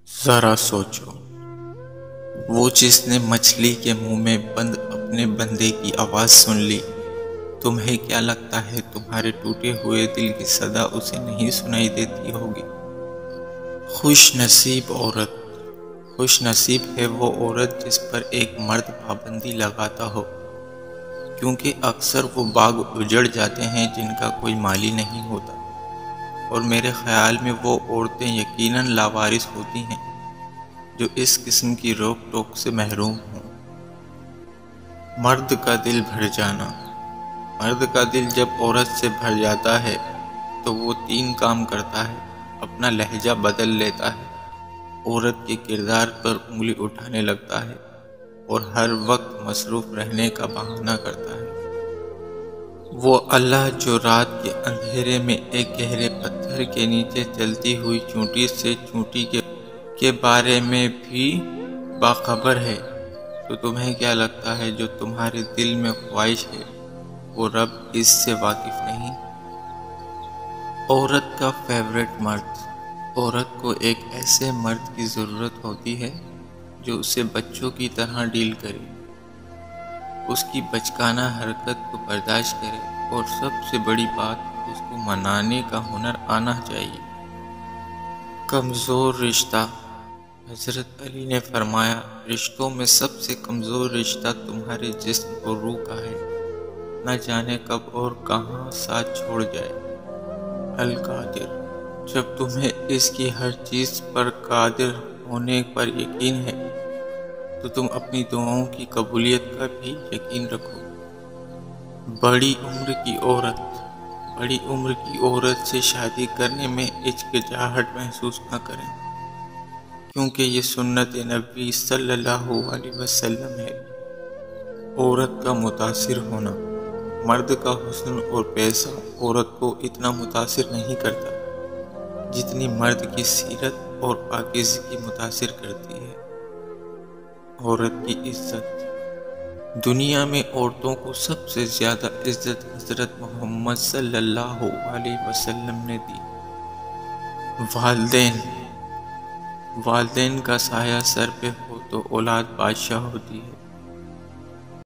ذرا سوچو، وہ جس نے مچھلی کے منہ میں بند اپنے بندے کی آواز سن لی، تمہیں کیا لگتا ہے تمہارے ٹوٹے ہوئے دل کی صدا اسے نہیں سنائی دیتی ہوگی؟ خوش نصیب عورت، خوش نصیب ہے وہ عورت جس پر ایک مرد پابندی لگاتا ہو، کیونکہ اکثر وہ باغ اجڑ جاتے ہیں جن کا کوئی مالی نہیں ہوتا، اور میرے خیال میں وہ عورتیں یقیناً لاوارث ہوتی ہیں جو اس قسم کی روک ٹوک سے محروم ہوں۔ مرد کا دل بھر جانا، مرد کا دل جب عورت سے بھر جاتا ہے تو وہ 3 کام کرتا ہے۔ اپنا لہجہ بدل لیتا ہے، عورت کے کردار پر انگلی اٹھانے لگتا ہے، اور ہر وقت مصروف رہنے کا بہانہ کرتا ہے۔ وہ اللہ جو رات کے اندھیرے میں ایک گہرے پتھر کے نیچے چلتی ہوئی چونٹی سے چونٹی کے بارے میں بھی باخبر ہے، تو تمہیں کیا لگتا ہے جو تمہارے دل میں خواہش ہے وہ رب اس سے واقف نہیں؟ عورت کا فیورٹ مرد۔ عورت کو ایک ایسے مرد کی ضرورت ہوتی ہے جو اسے بچوں کی طرح ڈیل کرے، اس کی بچکانہ حرکت کو برداشت کرے، اور سب سے بڑی بات، اس کو منانے کا ہنر آنا چاہیے۔ کمزور رشتہ۔ حضرت علی نے فرمایا، رشتوں میں سب سے کمزور رشتہ تمہارے جسم اور روح کا ہے، نہ جانے کب اور کہاں ساتھ چھوڑ جائے۔ القادر۔ جب تمہیں اس کی ہر چیز پر قادر ہونے پر یقین ہے تو تم اپنی دعاؤں کی قبولیت کا بھی یقین رکھو۔ بڑی عمر کی عورت۔ بڑی عمر کی عورت سے شادی کرنے میں ہچکچاہٹ محسوس نہ کریں، کیونکہ یہ سنت نبی صلی اللہ علیہ وسلم ہے۔ عورت کا متاثر ہونا۔ مرد کا حسن اور پیسہ عورت کو اتنا متاثر نہیں کرتا جتنی مرد کی سیرت اور پاکیزگی متاثر کرتی ہے۔ عورت کی عزت۔ دنیا میں عورتوں کو سب سے زیادہ عزت حضرت محمد صلی اللہ علیہ وسلم نے دی۔ والدین۔ والدین کا سایہ سر پہ ہو تو اولاد بادشاہ ہوتی ہے۔